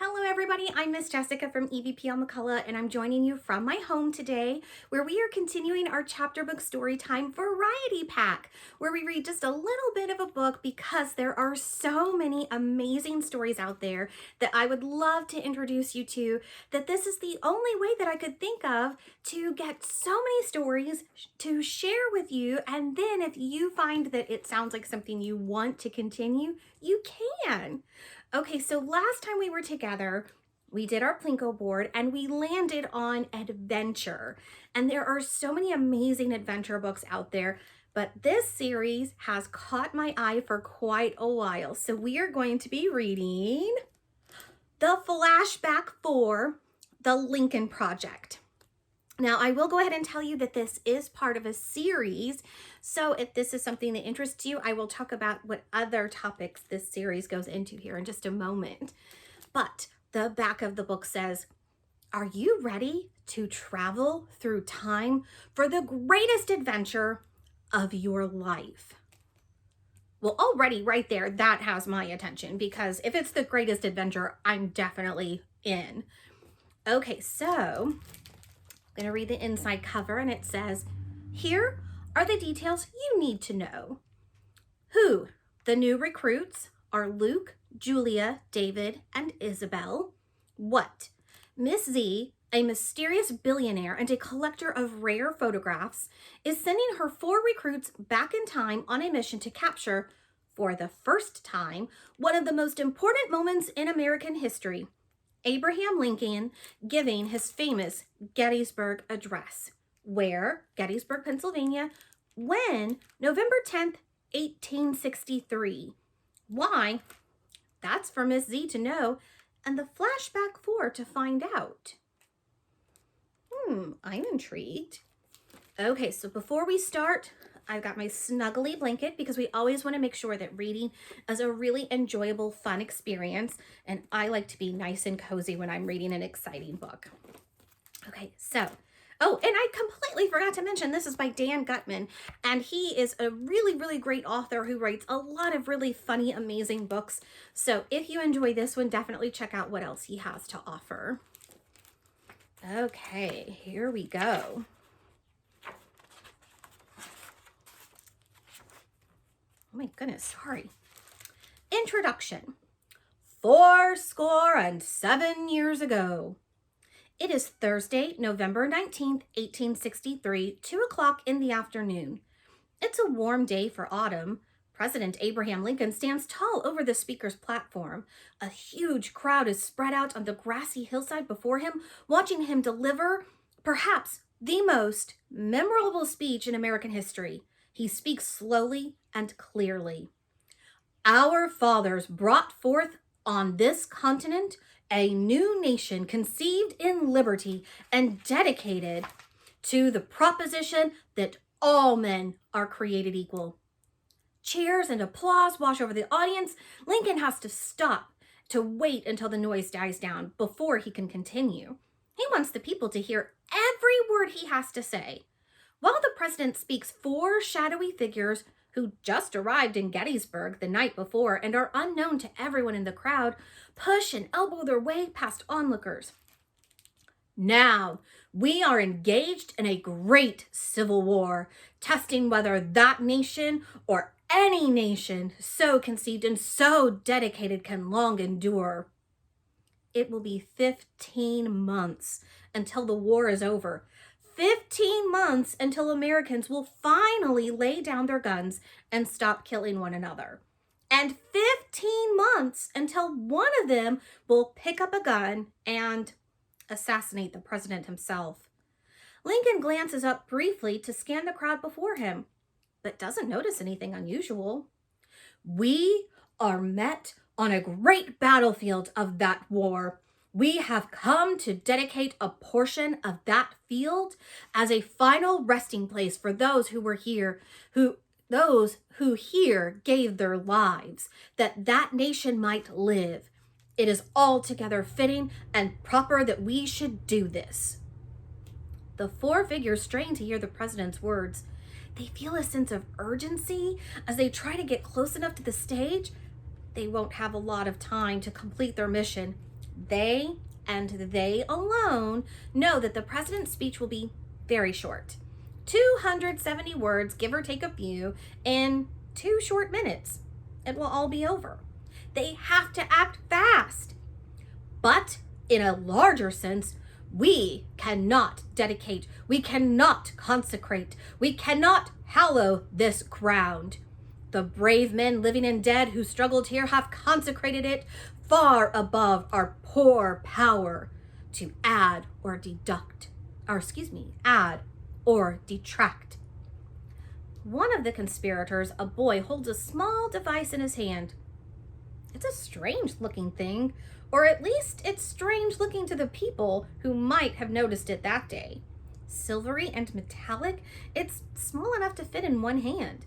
Hello everybody, I'm Miss Jessica from EVPL McCullough and I'm joining you from my home today where we are continuing our Chapter Book Storytime Variety Pack where we read just a little bit of a book because there are so many amazing stories out there that I would love to introduce you to, that this is the only way that I could think of to get so many stories to share with you, and then if you find that it sounds like something you want to continue, you can. Okay, so last time we were together, we did our Plinko board and we landed on adventure. And there are so many amazing adventure books out there, but this series has caught my eye for quite a while. So we are going to be reading the Flashback Four, the Lincoln Project. Now, I will go ahead and tell you that this is part of a series, so if this is something that interests you, I will talk about what other topics this series goes into here in just a moment. But the back of the book says, "Are you ready to travel through time for the greatest adventure of your life?" Well, already right there, that has my attention, because if it's the greatest adventure, I'm definitely in. Okay, so I'm going to read the inside cover, and it says, "Here are the details you need to know. Who the new recruits are: Luke, Julia, David, and Isabel. What? Miss Z, a mysterious billionaire and a collector of rare photographs, is sending her 4 recruits back in time on a mission to capture, for the first time, one of the most important moments in American history: Abraham Lincoln giving his famous Gettysburg Address. Where? Gettysburg, Pennsylvania. When? November 10th, 1863. Why? That's for Miss Z to know, and the Flashback Four to find out." I'm intrigued. Okay, so before we start, I've got my snuggly blanket because we always want to make sure that reading is a really enjoyable, fun experience. And I like to be nice and cozy when I'm reading an exciting book. Okay, so, oh, and I completely forgot to mention, this is by Dan Gutman. And he is a really, really great author who writes a lot of really funny, amazing books. So if you enjoy this one, definitely check out what else he has to offer. Okay, here we go. Oh my goodness, sorry. Introduction. 77 years ago. It is Thursday, November 19th, 1863, 2 o'clock in the afternoon. It's a warm day for autumn. President Abraham Lincoln stands tall over the speaker's platform. A huge crowd is spread out on the grassy hillside before him, watching him deliver perhaps the most memorable speech in American history. He speaks slowly and clearly. "Our fathers brought forth on this continent a new nation conceived in liberty and dedicated to the proposition that all men are created equal." Cheers and applause wash over the audience. Lincoln has to stop to wait until the noise dies down before he can continue. He wants the people to hear every word he has to say. While the president speaks, 4 shadowy figures who just arrived in Gettysburg the night before and are unknown to everyone in the crowd push and elbow their way past onlookers. "Now, we are engaged in a great civil war, testing whether that nation or any nation so conceived and so dedicated can long endure. It will be 15 months until the war is over. 15 months until Americans will finally lay down their guns and stop killing one another. And 15 months until one of them will pick up a gun and assassinate the president himself." Lincoln glances up briefly to scan the crowd before him, but doesn't notice anything unusual. "We are met on a great battlefield of that war. We have come to dedicate a portion of that field as a final resting place for those who were here, those who here gave their lives, that that nation might live. It is altogether fitting and proper that we should do this." The 4 figures strain to hear the president's words. They feel a sense of urgency as they try to get close enough to the stage. They won't have a lot of time to complete their mission. They, and they alone, know that the president's speech will be very short. 270 words, give or take a few, in 2 short minutes. It will all be over. They have to act fast. But in a larger sense, we cannot dedicate, we cannot consecrate, we cannot hallow this ground. The brave men living and dead who struggled here have consecrated it far above our poor power to add or detract. One of the conspirators, a boy, holds a small device in his hand. It's a strange looking thing, or at least it's strange looking to the people who might have noticed it that day. Silvery and metallic, it's small enough to fit in one hand,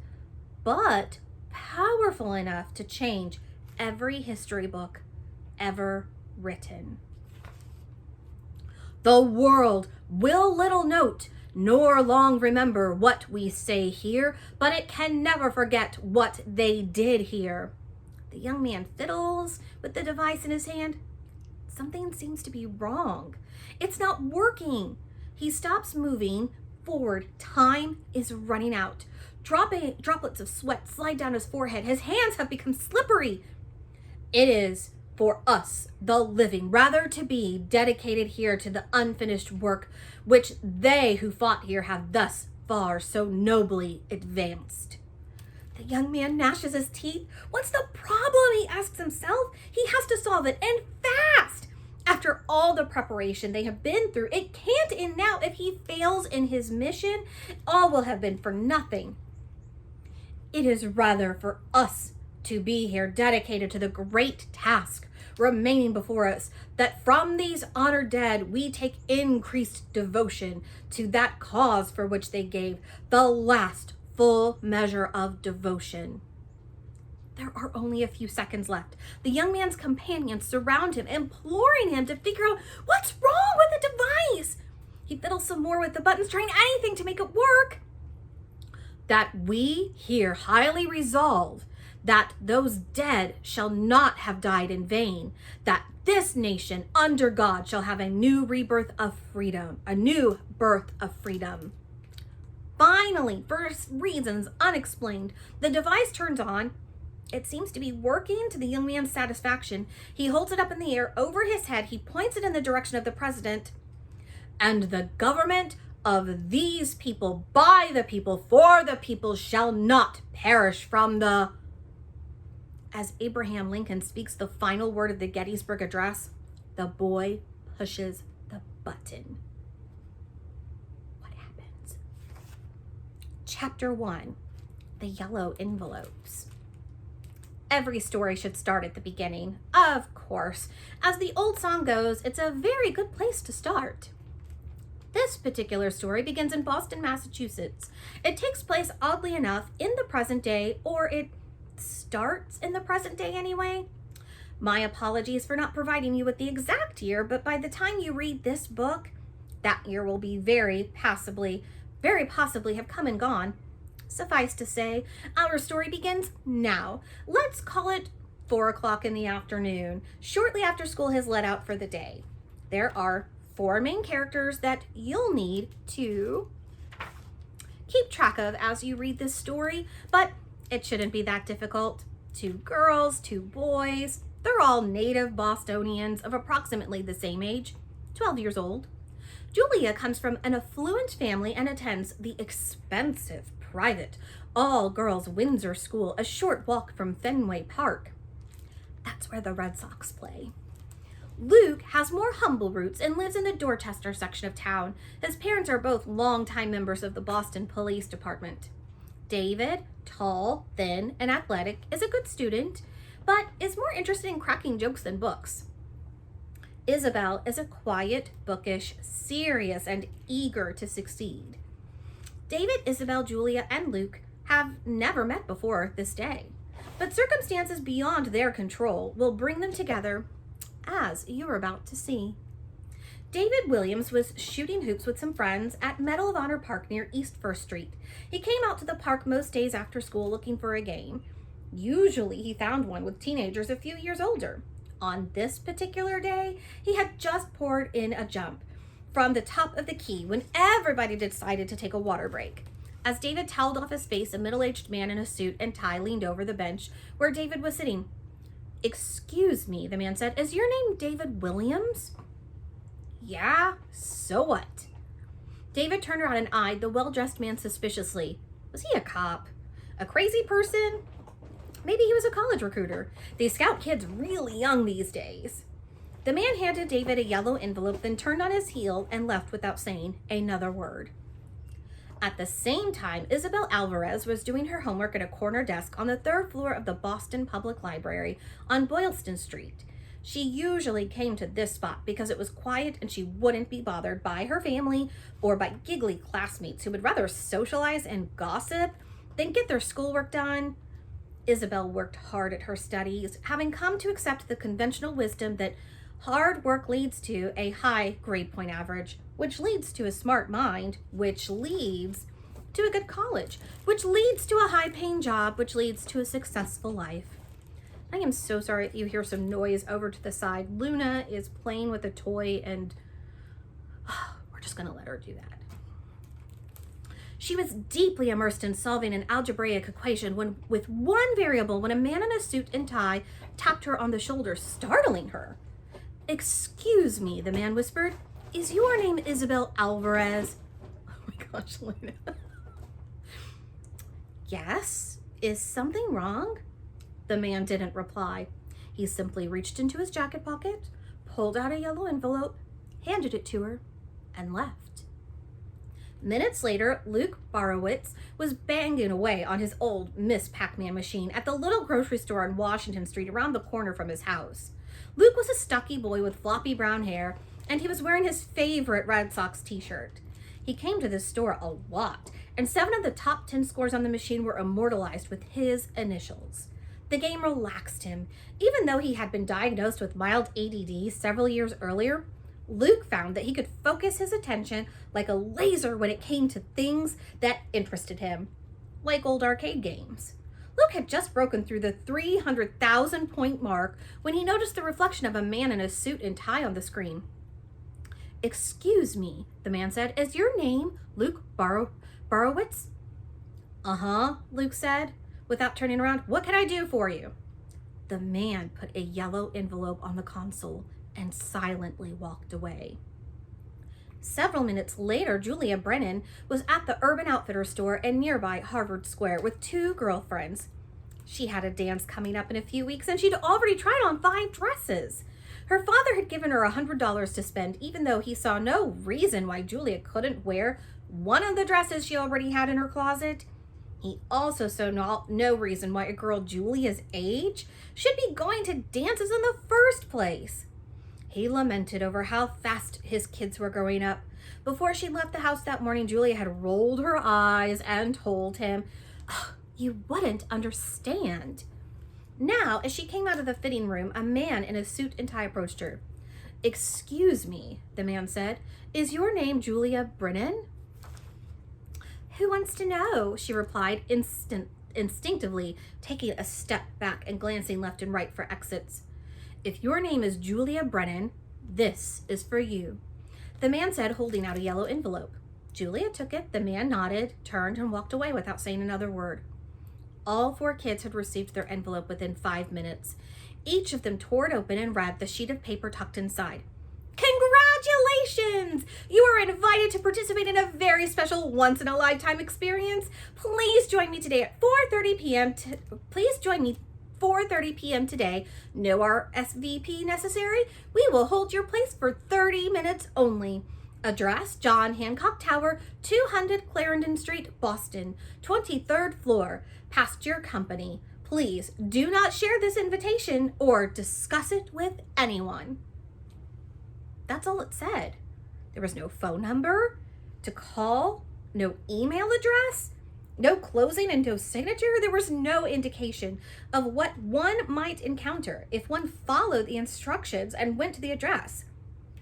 but powerful enough to change every history book ever written. The world will little note nor long remember what we say here, but it can never forget what they did here. The young man fiddles with the device in his hand. Something seems to be wrong. It's not working. He stops moving forward. Time is running out. Droplets of sweat slide down his forehead. His hands have become slippery. It is for us, the living, rather to be dedicated here to the unfinished work which they who fought here have thus far so nobly advanced. The young man gnashes his teeth. What's the problem, he asks himself. He has to solve it, and fast. After all the preparation they have been through, it can't end now. If he fails in his mission, all will have been for nothing. It is rather for us to be here dedicated to the great task remaining before us, that from these honored dead we take increased devotion to that cause for which they gave the last full measure of devotion. There are only a few seconds left. The young man's companions surround him, imploring him to figure out what's wrong with the device. He fiddles some more with the buttons, trying anything to make it work. That we here highly resolve that those dead shall not have died in vain, that this nation under God shall have a new rebirth of freedom, a new birth of freedom. Finally, for reasons unexplained, the device turns on. It seems to be working to the young man's satisfaction. He holds it up in the air over his head. He points it in the direction of the president. And the government of these people, by the people, for the people, shall not perish from the... As Abraham Lincoln speaks the final word of the Gettysburg Address, the boy pushes the button. What happens? Chapter 1, The Yellow Envelopes. Every story should start at the beginning, of course. As the old song goes, it's a very good place to start. This particular story begins in Boston, Massachusetts. It takes place, oddly enough, in the present day, or it starts in the present day anyway. My apologies for not providing you with the exact year, but by the time you read this book, that year will be very possibly have come and gone. Suffice to say, our story begins now. Let's call it 4 o'clock in the afternoon, shortly after school has let out for the day. There are 4 main characters that you'll need to keep track of as you read this story, but it shouldn't be that difficult. 2 girls, 2 boys. They're all native Bostonians of approximately the same age, 12 years old. Julia comes from an affluent family and attends the expensive, private, all-girls Windsor School, a short walk from Fenway Park. That's where the Red Sox play. Luke has more humble roots and lives in the Dorchester section of town. His parents are both longtime members of the Boston Police Department. David, tall, thin, and athletic, is a good student, but is more interested in cracking jokes than books. Isabel is a quiet, bookish, serious, and eager to succeed. David, Isabel, Julia, and Luke have never met before this day, but circumstances beyond their control will bring them together, as you're about to see. David Williams was shooting hoops with some friends at Medal of Honor Park near East 1st Street. He came out to the park most days after school looking for a game. Usually he found one with teenagers a few years older. On this particular day, he had just poured in a jump from the top of the key when everybody decided to take a water break. As David toweled off his face, a middle-aged man in a suit and tie leaned over the bench where David was sitting. "Excuse me," the man said, "is your name David Williams?" "Yeah, so what?" David turned around and eyed the well-dressed man suspiciously. Was he a cop? A crazy person? Maybe he was a college recruiter. They scout kids really young these days. The man handed David a yellow envelope, then turned on his heel and left without saying another word. At the same time, Isabel Alvarez was doing her homework at a corner desk on the 3rd floor of the Boston Public Library on Boylston Street. She usually came to this spot because it was quiet and she wouldn't be bothered by her family or by giggly classmates who would rather socialize and gossip than get their schoolwork done. Isabel worked hard at her studies, having come to accept the conventional wisdom that hard work leads to a high grade point average, which leads to a smart mind, which leads to a good college, which leads to a high-paying job, which leads to a successful life. I am so sorry if you hear some noise over to the side. Luna is playing with a toy and we're just gonna let her do that. She was deeply immersed in solving an algebraic equation with one variable when a man in a suit and tie tapped her on the shoulder, startling her. "Excuse me," the man whispered. "Is your name Isabel Alvarez?" Oh my gosh, Luna. "Yes. Is something wrong?" The man didn't reply. He simply reached into his jacket pocket, pulled out a yellow envelope, handed it to her, and left. Minutes later, Luke Borowitz was banging away on his old Miss Pac-Man machine at the little grocery store on Washington Street around the corner from his house. Luke was a stocky boy with floppy brown hair, and he was wearing his favorite Red Sox t-shirt. He came to this store a lot, and 7 of the top 10 scores on the machine were immortalized with his initials. The game relaxed him. Even though he had been diagnosed with mild ADD several years earlier, Luke found that he could focus his attention like a laser when it came to things that interested him, like old arcade games. Luke had just broken through the 300,000 point mark when he noticed the reflection of a man in a suit and tie on the screen. "Excuse me," the man said, "is your name Luke Borowitz?" "Uh-huh," Luke said, without turning around. "What can I do for you?" The man put a yellow envelope on the console and silently walked away. Several minutes later, Julia Brennan was at the Urban Outfitters store in nearby Harvard Square with 2 girlfriends. She had a dance coming up in a few weeks and she'd already tried on 5 dresses. Her father had given her $100 to spend, even though he saw no reason why Julia couldn't wear one of the dresses she already had in her closet. He also saw no reason why a girl Julia's age should be going to dances in the first place. He lamented over how fast his kids were growing up. Before she left the house that morning, Julia had rolled her eyes and told him, "Oh, you wouldn't understand." Now, as she came out of the fitting room, a man in a suit and tie approached her. "Excuse me," the man said, "is your name Julia Brennan?" "Who wants to know?" she replied, instinctively taking a step back and glancing left and right for exits. "If your name is Julia Brennan, this is for you," the man said, holding out a yellow envelope. Julia took it, the man nodded, turned, and walked away without saying another word. All 4 kids had received their envelope within 5 minutes. Each of them tore it open and read the sheet of paper tucked inside. "Congratulations! You are invited to participate in a very special once-in-a-lifetime experience. Please join me today at 4:30 p.m. 4:30 p.m. today. No RSVP necessary. We will hold your place for 30 minutes only. Address: John Hancock Tower, 200 Clarendon Street, Boston, 23rd floor. Past your company. Please do not share this invitation or discuss it with anyone." That's all it said. There was no phone number to call, no email address, no closing and no signature. There was no indication of what one might encounter if one followed the instructions and went to the address.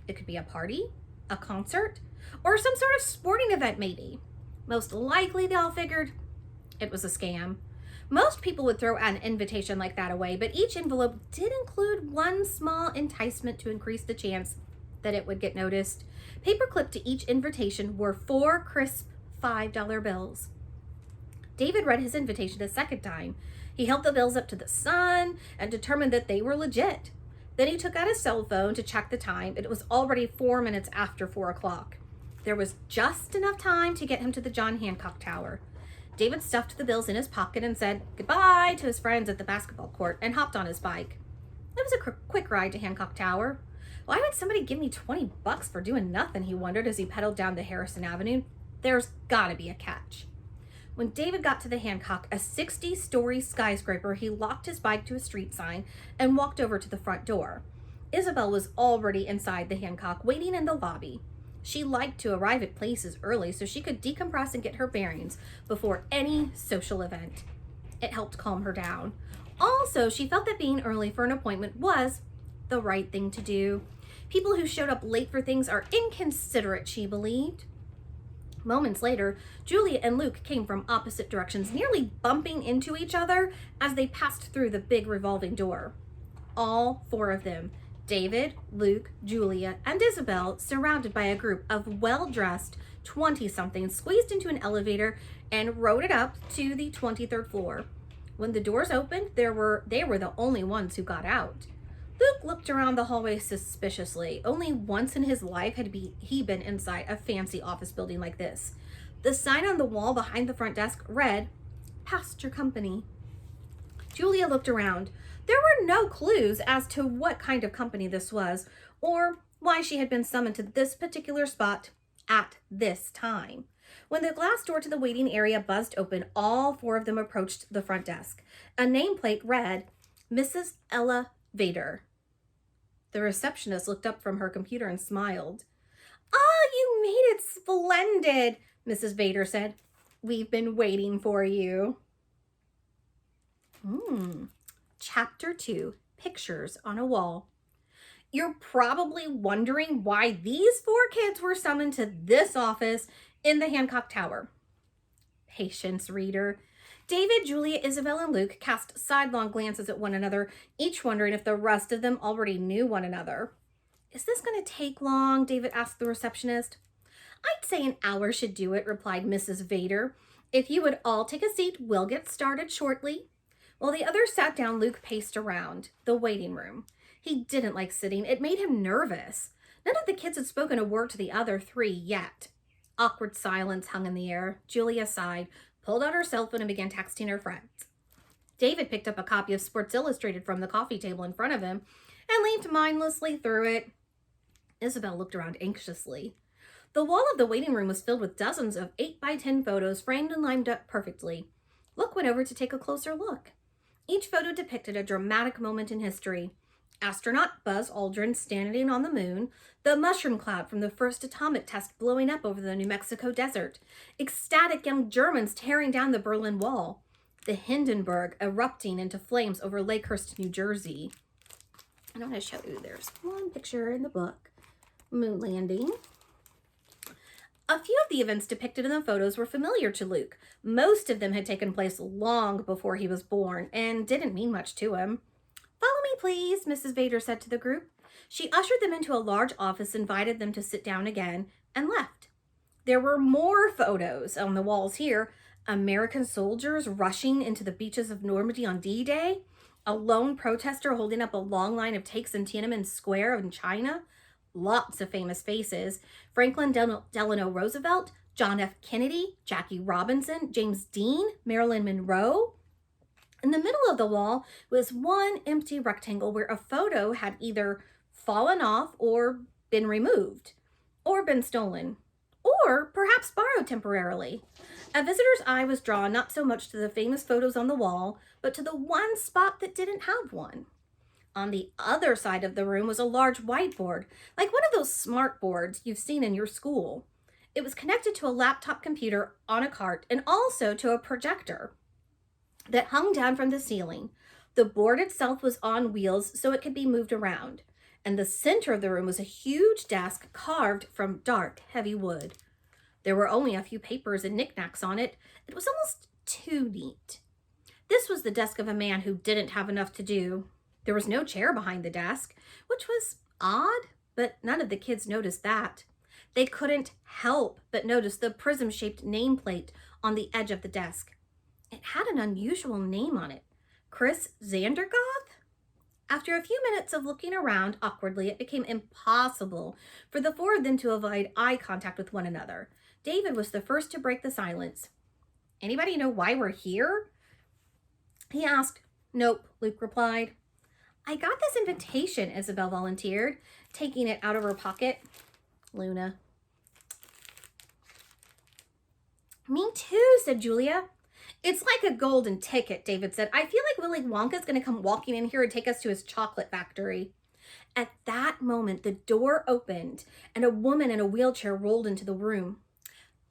It could be a party, a concert, or some sort of sporting event maybe. Most likely they all figured it was a scam. Most people would throw an invitation like that away, but each envelope did include one small enticement to increase the chance that it would get noticed. Paperclipped to each invitation were 4 crisp $5 bills. David read his invitation a second time. He held the bills up to the sun and determined that they were legit. Then he took out his cell phone to check the time. It was already 4 minutes after 4 o'clock. There was just enough time to get him to the John Hancock Tower. David stuffed the bills in his pocket and said goodbye to his friends at the basketball court and hopped on his bike. It was a quick ride to Hancock Tower. Why would somebody give me $20 for doing nothing, he wondered as he pedaled down the Harrison Avenue. There's gotta be a catch. When David got to the Hancock, a 60-story skyscraper, he locked his bike to a street sign and walked over to the front door. Isabel was already inside the Hancock, waiting in the lobby. She liked to arrive at places early so she could decompress and get her bearings before any social event. It helped calm her down. Also, she felt that being early for an appointment was the right thing to do. People who showed up late for things are inconsiderate, she believed. Moments later, Julia and Luke came from opposite directions, nearly bumping into each other as they passed through the big revolving door. All 4 of them, David, Luke, Julia, and Isabel, surrounded by a group of well-dressed 20-somethings, squeezed into an elevator and rode it up to the 23rd floor. When the doors opened, they were the only ones who got out. Luke looked around the hallway suspiciously. Only once in his life had he been inside a fancy office building like this. The sign on the wall behind the front desk read, "Past your company." Julia looked around. There were no clues as to what kind of company this was, or why she had been summoned to this particular spot at this time. When the glass door to the waiting area buzzed open, all 4 of them approached the front desk. A nameplate read, "Mrs. Ella Vader." The receptionist looked up from her computer and smiled. "Ah, you made it splendid," Mrs. Vader said. "We've been waiting for you." Chapter 2, Pictures on a Wall. You're probably wondering why these 4 kids were summoned to this office in the Hancock Tower. Patience, reader. David, Julia, Isabel, and Luke cast sidelong glances at one another, each wondering if the rest of them already knew one another. "Is this going to take long?" David asked the receptionist. "I'd say an hour should do it," replied Mrs. Vader. "If you would all take a seat, we'll get started shortly." While the others sat down, Luke paced around the waiting room. He didn't like sitting. It made him nervous. None of the kids had spoken a word to the other 3 yet. Awkward silence hung in the air. Julia sighed, pulled out her cell phone, and began texting her friends. David picked up a copy of Sports Illustrated from the coffee table in front of him and leafed mindlessly through it. Isabel looked around anxiously. The wall of the waiting room was filled with dozens of 8x10 photos framed and lined up perfectly. Luke went over to take a closer look. Each photo depicted a dramatic moment in history. Astronaut Buzz Aldrin standing on the moon, the mushroom cloud from the first atomic test blowing up over the New Mexico desert, ecstatic young Germans tearing down the Berlin Wall, the Hindenburg erupting into flames over Lakehurst, New Jersey. And I'm going to show you, there's one picture in the book, moon landing. A few of the events depicted in the photos were familiar to Luke. Most of them had taken place long before he was born and didn't mean much to him. "Follow me, please," Mrs. Vader said to the group. She ushered them into a large office, invited them to sit down again, and left. There were more photos on the walls here. American soldiers rushing into the beaches of Normandy on D-Day, a lone protester holding up a long line of takes in Tiananmen Square in China, lots of famous faces: Franklin Delano Roosevelt, John F. Kennedy, Jackie Robinson, James Dean, Marilyn Monroe. In the middle of the wall was one empty rectangle where a photo had either fallen off or been removed, or been stolen, or perhaps borrowed temporarily. A visitor's eye was drawn not so much to the famous photos on the wall, but to the one spot that didn't have one. On the other side of the room was a large whiteboard, like one of those smart boards you've seen in your school. It was connected to a laptop computer on a cart and also to a projector that hung down from the ceiling. The board itself was on wheels so it could be moved around. In the center of the room was a huge desk carved from dark, heavy wood. There were only a few papers and knickknacks on it. It was almost too neat. This was the desk of a man who didn't have enough to do. There was no chair behind the desk, which was odd, but none of the kids noticed that. They couldn't help but notice the prism-shaped nameplate on the edge of the desk. It had an unusual name on it, 𝐁𝐨𝐨𝐤? After a few minutes of looking around awkwardly, it became impossible for the four of them to avoid eye contact with one another. David was the first to break the silence. Anybody know why we're here? He asked. Nope, Luke replied. I got this invitation, Isabel volunteered, taking it out of her pocket. Luna. Me too, said Julia. It's like a golden ticket, David said. I feel like Willy Wonka's going to come walking in here and take us to his chocolate factory. At that moment, the door opened and a woman in a wheelchair rolled into the room.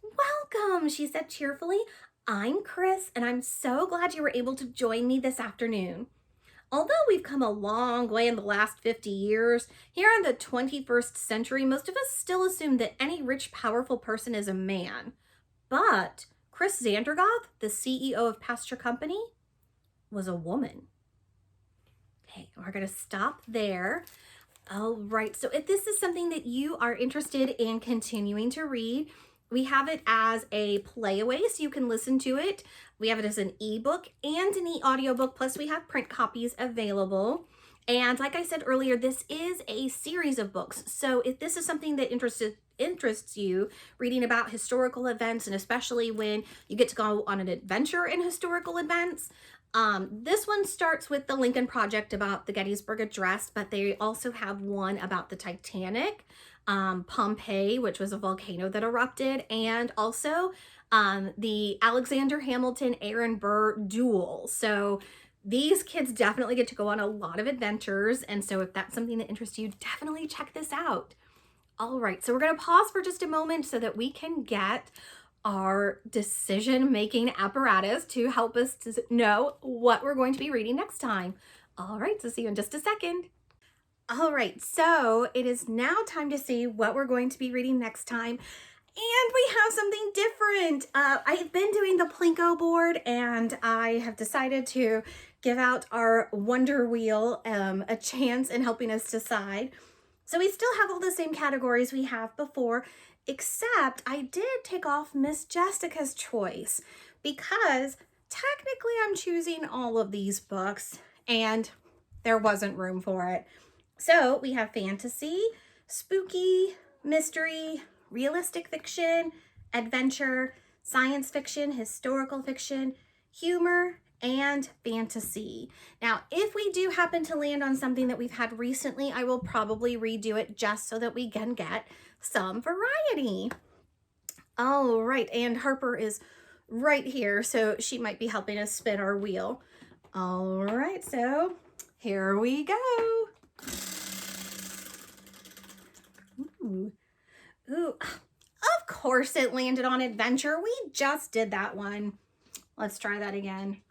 Welcome, she said cheerfully. I'm Chris, and I'm so glad you were able to join me this afternoon. Although we've come a long way in the last 50 years, here in the 21st century, most of us still assume that any rich, powerful person is a man. But 𝐁𝐨𝐨𝐤, the CEO of Pasture Company, was a woman. Okay, we're going to stop there. All right, so if this is something that you are interested in continuing to read, we have it as a playaway, so you can listen to it. We have it as an ebook and an e-audiobook, plus we have print copies available. And like I said earlier, this is a series of books. So if this is something that interests you, reading about historical events, and especially when you get to go on an adventure in historical events, this one starts with the Lincoln Project about the Gettysburg Address, but they also have one about the Titanic, Pompeii, which was a volcano that erupted, and also the Alexander Hamilton, Aaron Burr duel. So these kids definitely get to go on a lot of adventures, and so if that's something that interests you, definitely check this out. All right, so we're going to pause for just a moment so that we can get our decision-making apparatus to help us to know what we're going to be reading next time. All right, so see you in just a second. All right, so it is now time to see what we're going to be reading next time. And we have something different. I've been doing the Plinko board, and I have decided to give out our Wonder Wheel a chance in helping us decide. So we still have all the same categories we have before, except I did take off Miss Jessica's choice because technically I'm choosing all of these books and there wasn't room for it. So we have fantasy, spooky, mystery, realistic fiction, adventure, science fiction, historical fiction, humor, and fantasy. Now, if we do happen to land on something that we've had recently, I will probably redo it just so that we can get some variety. All right, and Harper is right here, so she might be helping us spin our wheel. All right, so here we go. Ooh, of course it landed on adventure. We just did that one. Let's try that again.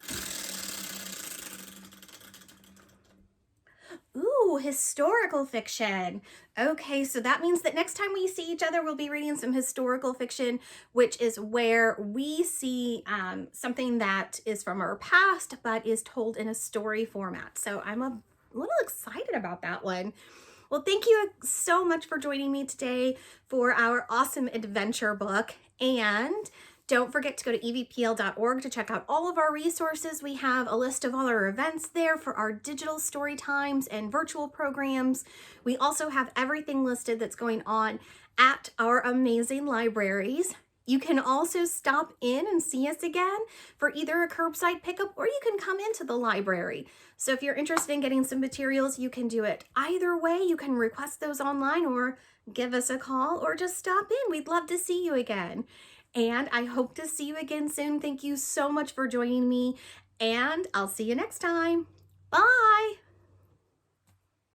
Ooh, historical fiction. Okay, so that means that next time we see each other, we'll be reading some historical fiction, which is where we see something that is from our past, but is told in a story format. So I'm a little excited about that one. Well, thank you so much for joining me today for our awesome adventure book. And don't forget to go to EVPL.org to check out all of our resources. We have a list of all our events there for our digital story times and virtual programs. We also have everything listed that's going on at our amazing libraries. You can also stop in and see us again for either a curbside pickup or you can come into the library. So if you're interested in getting some materials, you can do it either way. You can request those online or give us a call or just stop in. We'd love to see you again. And I hope to see you again soon. Thank you so much for joining me, and I'll see you next time. Bye.